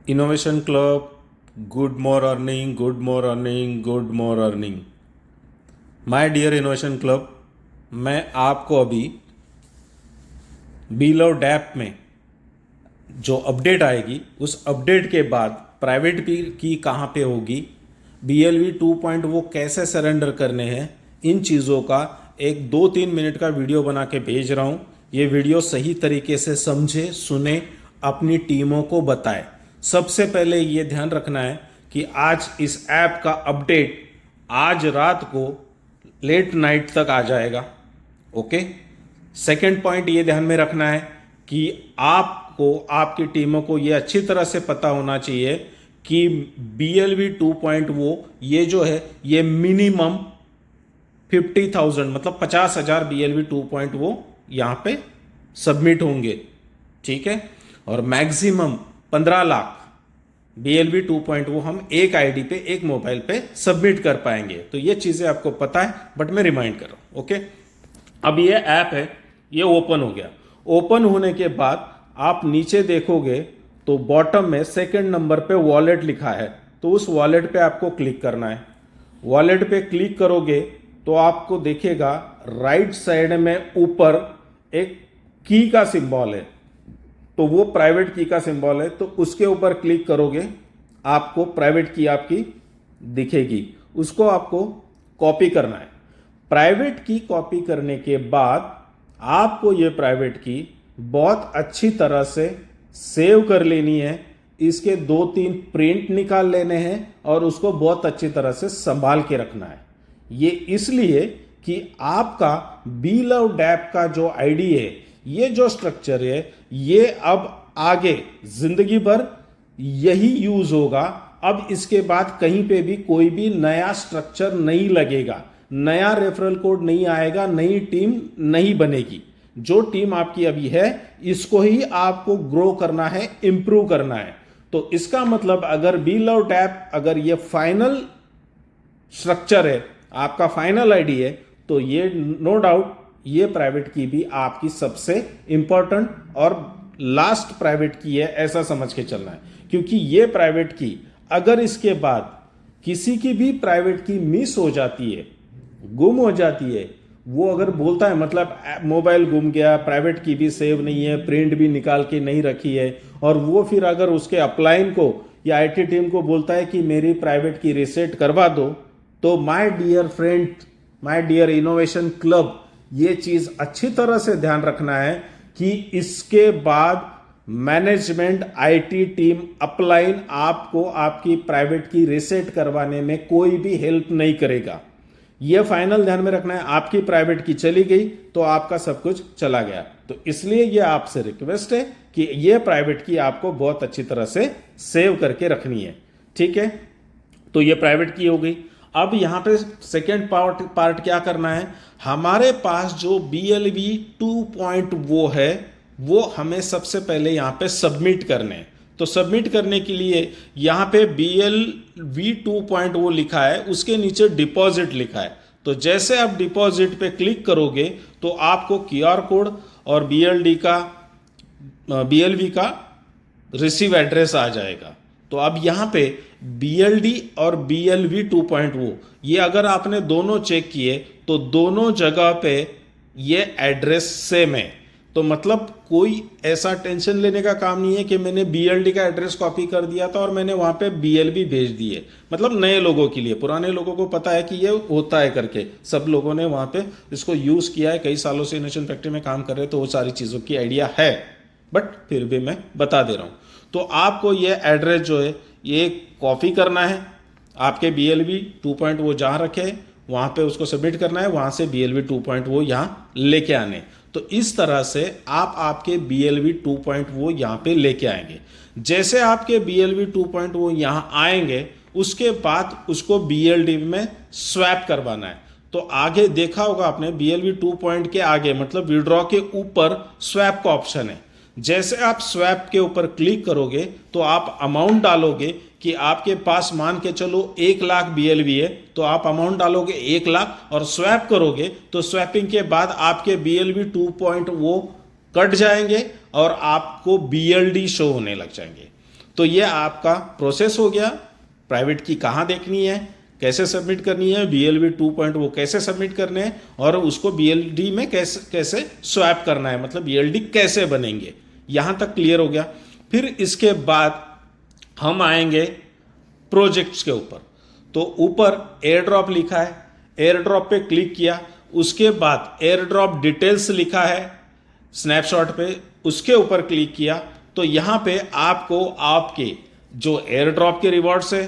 Innovation club, good morning, good morning, good morning. My dear innovation club, मैं आपको अभी बीलव dab में जो update आएगी उस अपडेट के बाद प्राइवेट की कहाँ पे होगी, BLV 2 वो कैसे सरेंडर करने हैं, इन चीज़ों का एक 2-3 मिनट का वीडियो बना के भेज रहा हूँ। ये वीडियो सही तरीके से समझे, सुने, अपनी टीमों को बताए। सबसे पहले ये ध्यान रखना है कि आज इस ऐप का अपडेट आज रात को लेट नाइट तक आ जाएगा। ओके। सेकेंड पॉइंट ये ध्यान में रखना है कि आपको, आपकी टीमों को ये अच्छी तरह से पता होना चाहिए कि BLV 2 ये जो है ये मिनिमम 50,000 मतलब 50,000 BLV 2 यहाँ पे सबमिट होंगे। ठीक है। और मैक्सिमम 15 लाख BLV 2 हम एक आईडी पे, एक मोबाइल पे सबमिट कर पाएंगे। तो ये चीज़ें आपको पता है, बट मैं रिमाइंड कर रहा हूँ। ओके। अब ये ऐप है, ये ओपन हो गया। ओपन होने के बाद आप नीचे देखोगे तो बॉटम में सेकंड नंबर पे वॉलेट लिखा है, तो उस वॉलेट पे आपको क्लिक करना है। वॉलेट पे क्लिक करोगे तो आपको दिखेगा राइट साइड में ऊपर एक की का सिंबल है, तो वो प्राइवेट की का सिंबल है, तो उसके ऊपर क्लिक करोगे आपको प्राइवेट की आपकी दिखेगी। उसको आपको कॉपी करना है। प्राइवेट की कॉपी करने के बाद आपको ये प्राइवेट की बहुत अच्छी तरह से सेव कर लेनी है। इसके 2-3 प्रिंट निकाल लेने हैं और उसको बहुत अच्छी तरह से संभाल के रखना है। ये इसलिए कि आपका बीलव डैप का जो आईडी है, ये जो स्ट्रक्चर है, ये अब आगे जिंदगी भर यही यूज होगा। अब इसके बाद कहीं पे भी कोई भी नया स्ट्रक्चर नहीं लगेगा, नया रेफरल कोड नहीं आएगा, नई टीम नहीं बनेगी। जो टीम आपकी अभी है इसको ही आपको ग्रो करना है, इंप्रूव करना है। तो इसका मतलब अगर बीलव डैप अगर ये फाइनल स्ट्रक्चर है, आपका फाइनल आईडी है, तो ये नो डाउट ये प्राइवेट की भी आपकी सबसे इंपॉर्टेंट और लास्ट प्राइवेट की है, ऐसा समझ के चलना है। क्योंकि ये प्राइवेट की अगर इसके बाद किसी की भी प्राइवेट की मिस हो जाती है, गुम हो जाती है, वो अगर बोलता है मतलब मोबाइल गुम गया, प्राइवेट की भी सेव नहीं है, प्रिंट भी निकाल के नहीं रखी है, और वो फिर अगर उसके अपलाइन को या आईटी टीम को बोलता है कि मेरी प्राइवेट की रीसेट करवा दो, तो my dear friend, my dear innovation club, ये चीज अच्छी तरह से ध्यान रखना है कि इसके बाद मैनेजमेंट, आईटी टीम, अपलाइन आपको आपकी प्राइवेट की रीसेट करवाने में कोई भी हेल्प नहीं करेगा। यह फाइनल ध्यान में रखना है। आपकी प्राइवेट की चली गई तो आपका सब कुछ चला गया। तो इसलिए यह आपसे रिक्वेस्ट है कि यह प्राइवेट की आपको बहुत अच्छी तरह से सेव करके रखनी है। ठीक है। तो यह प्राइवेट की हो गई। अब यहां पे सेकेंड पार्ट क्या करना है, हमारे पास जो BLV 2 वो है, वो हमें सबसे पहले यहां पे सबमिट करने हैं। तो सबमिट करने के लिए यहां पे BLV 2 वो लिखा है, उसके नीचे डिपॉजिट लिखा है। तो जैसे आप डिपॉजिट पे क्लिक करोगे तो आपको QR कोड और BLV का रिसीव एड्रेस आ जाएगा। तो अब यहां पे BLD और BLV 2 ये अगर आपने दोनों चेक किए तो दोनों जगह पे ये एड्रेस सेम है। तो मतलब कोई ऐसा टेंशन लेने का काम नहीं है कि मैंने BLD का एड्रेस कॉपी कर दिया था और मैंने वहां पे BLV भेज दिए। मतलब नए लोगों के लिए, पुराने लोगों को पता है कि ये होता है करके, सब लोगों ने वहां पे इसको यूज किया है, कई सालों से इनोवेशन फैक्ट्री में काम कर रहे हैं, तो वो सारी चीजों की आइडिया है, बट फिर भी मैं बता दे रहा हूं। तो आपको ये एड्रेस जो है ये कॉपी करना है, आपके BLV 2 वो जहां रखे वहां पे उसको सबमिट करना है, वहां से BLV 2 वो यहां लेके आने। तो इस तरह से आप आपके BLV 2 वो यहां पे लेके आएंगे। जैसे आपके BLV 2 वो यहां आएंगे, उसके बाद उसको BLD में स्वैप करवाना है। तो आगे देखा होगा आपने BLV 2 के आगे मतलब विड्रॉ के ऊपर स्वैप का ऑप्शन है। जैसे आप स्वैप के ऊपर क्लिक करोगे तो आप अमाउंट डालोगे कि आपके पास मान के चलो 1 लाख BLV है, तो आप अमाउंट डालोगे 1 लाख और स्वैप करोगे तो स्वैपिंग के बाद आपके BLV 2 वो कट जाएंगे और आपको BLD शो होने लग जाएंगे। तो ये आपका प्रोसेस हो गया। प्राइवेट की कहाँ देखनी है, कैसे सबमिट करनी है, BLV 2 वो कैसे सबमिट करने हैं, और उसको BLD में कैसे कैसे स्वैप करना है, मतलब BLD कैसे बनेंगे, यहाँ तक क्लियर हो गया। फिर इसके बाद हम आएंगे प्रोजेक्ट्स के ऊपर। तो ऊपर एयर ड्रॉप लिखा है, एयर ड्रॉप पे क्लिक किया, उसके बाद एयर ड्रॉप डिटेल्स लिखा है स्नैपशॉट पे, उसके ऊपर क्लिक किया तो यहाँ पे आपको आपके जो एयर ड्रॉप के रिवॉर्ड्स है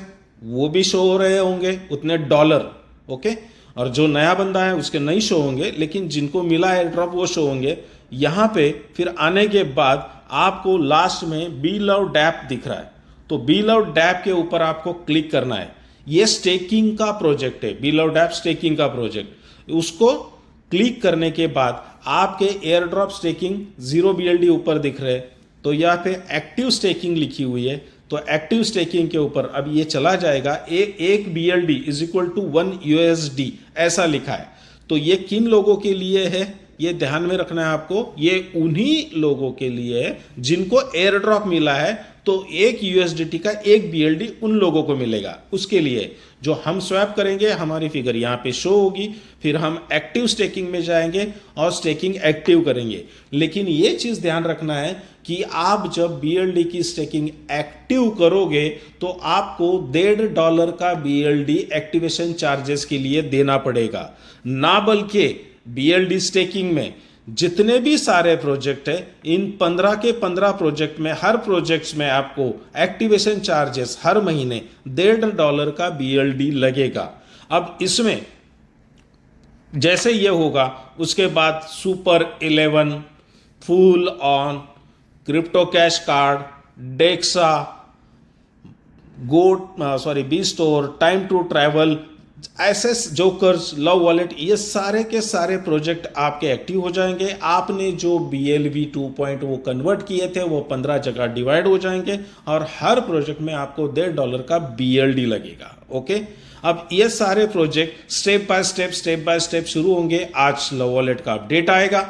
वो भी शो हो रहे होंगे, उतने $। ओके, और जो नया बंदा है उसके नहीं शो होंगे, लेकिन जिनको मिला एयर ड्रॉप वो शो होंगे। यहाँ पे फिर आने के बाद आपको लास्ट में बी लव डैप दिख रहा है, तो बी लव डैप के ऊपर आपको क्लिक करना है। ये स्टेकिंग का प्रोजेक्ट है, बी लव डैप स्टेकिंग का प्रोजेक्ट। उसको क्लिक करने के बाद आपके एयर ड्रॉप स्टेकिंग 0 BLD ऊपर दिख रहे हैं, तो यहाँ पे एक्टिव स्टेकिंग लिखी हुई है, तो एक्टिव स्टेकिंग के ऊपर अब ये चला जाएगा एक BLD is equal to 1 USD ऐसा लिखा है। तो ये किन लोगों के लिए है ये ध्यान में रखना है आपको, ये उन्हीं लोगों के लिए है जिनको एयर ड्रॉप मिला है, तो 1 USDT का 1 BLD उन लोगों को मिलेगा। उसके लिए जो हम स्वैप करेंगे हमारी फिगर यहाँ पे शो होगी, फिर हम एक्टिव स्टेकिंग में जाएंगे और स्टेकिंग एक्टिव करेंगे। लेकिन ये चीज़ ध्यान रखना है कि आप जब BLD की स्टेकिंग एक्टिव करोगे तो आपको $1.5 का BLD एक्टिवेशन चार्जेस के लिए देना पड़ेगा, ना बल्कि BLD स्टेकिंग में जितने भी सारे प्रोजेक्ट है, इन 15 के 15 प्रोजेक्ट में हर प्रोजेक्ट्स में आपको एक्टिवेशन चार्जेस हर महीने $1.5 का BLD लगेगा। अब इसमें जैसे ये होगा उसके बाद super 11, full on, crypto cash card, डेक्सा, B store, time to travel, SS jokers, love wallet, ये सारे के सारे प्रोजेक्ट आपके एक्टिव हो जाएंगे। आपने जो BLV 2 वो कन्वर्ट किए थे वो 15 जगह डिवाइड हो जाएंगे और हर प्रोजेक्ट में आपको $1.5 का BLD लगेगा। ओके, अब ये सारे प्रोजेक्ट स्टेप बाय स्टेप शुरू होंगे। आज लव वॉलेट का अपडेट आएगा,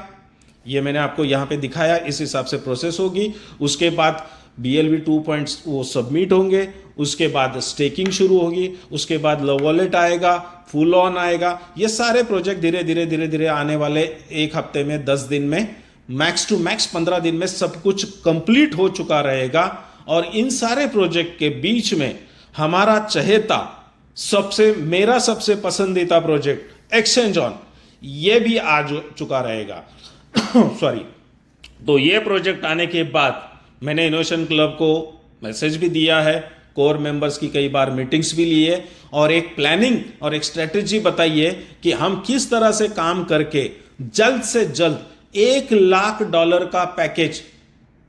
ये मैंने आपको यहाँ पे दिखाया, इस हिसाब से प्रोसेस होगी। उसके बाद BLV 2 वो सबमिट होंगे, उसके बाद स्टेकिंग शुरू होगी, उसके बाद लव वॉलेट आएगा, फुल ऑन आएगा। ये सारे प्रोजेक्ट धीरे धीरे आने वाले 1 हफ्ते में, 10 दिन में, मैक्स टू मैक्स 15 दिन में सब कुछ कंप्लीट हो चुका रहेगा। और इन सारे प्रोजेक्ट के बीच में हमारा चहेता मेरा सबसे पसंदीदा प्रोजेक्ट एक्सचेंज ऑन, ये भी आ चुका रहेगा सॉरी। तो ये प्रोजेक्ट आने के बाद मैंने इनोवेशन क्लब को मैसेज भी दिया है, कोर मेंबर्स की कई बार मीटिंग्स भी ली है और एक प्लानिंग और एक स्ट्रेटेजी बताई है कि हम किस तरह से काम करके जल्द से जल्द $1 लाख का पैकेज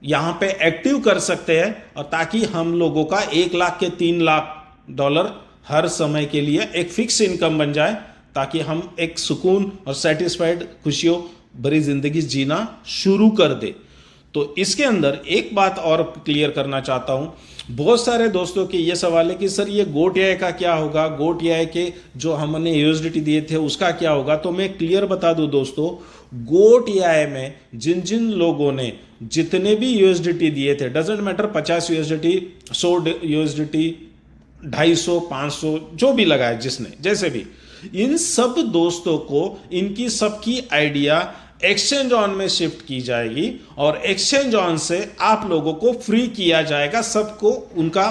यहां पे एक्टिव कर सकते हैं, और ताकि हम लोगों का 1 लाख के $3 लाख हर समय के लिए एक फिक्स इनकम बन जाए, ताकि हम एक सुकून और सेटिस्फाइड खुशियों भरी जिंदगी जीना शुरू कर दे। तो इसके अंदर एक बात और क्लियर करना चाहता हूं, बहुत सारे दोस्तों के ये सवाल है कि सर ये गोट AI का क्या होगा, गोट AI के जो हमने USDT दिए थे उसका क्या होगा। तो मैं क्लियर बता दूं दोस्तों, गोट AI में जिन जिन लोगों ने जितने भी USDT दिए थे, डजेंट मैटर 50 USDT, 100 USDT, 250, 500 जो भी लगाए जिसने जैसे भी, इन सब दोस्तों को इनकी सबकी आइडिया एक्सचेंज ऑन में शिफ्ट की जाएगी और एक्सचेंज ऑन से आप लोगों को फ्री किया जाएगा, सबको उनका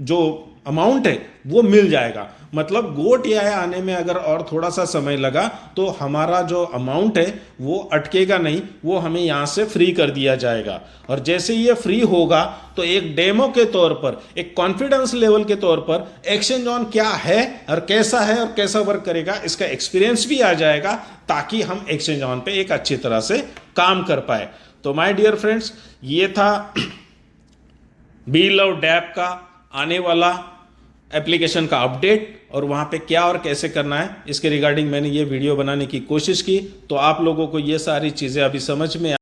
जो अमाउंट है वो मिल जाएगा। मतलब गोट AI आने में अगर और थोड़ा सा समय लगा तो हमारा जो अमाउंट है वो अटकेगा नहीं, वो हमें यहाँ से फ्री कर दिया जाएगा। और जैसे ये फ्री होगा तो एक डेमो के तौर पर, एक कॉन्फिडेंस लेवल के तौर पर एक्सचेंज ऑन क्या है और कैसा वर्क करेगा इसका एक्सपीरियंस भी आ जाएगा, ताकि हम एक्सचेंज ऑन पे एक अच्छी तरह से काम कर पाए। तो माय डियर फ्रेंड्स, ये था बी लव डैप का आने वाला एप्लीकेशन का अपडेट, और वहाँ पे क्या और कैसे करना है इसके रिगार्डिंग मैंने ये वीडियो बनाने की कोशिश की। तो आप लोगों को ये सारी चीज़ें अभी समझ में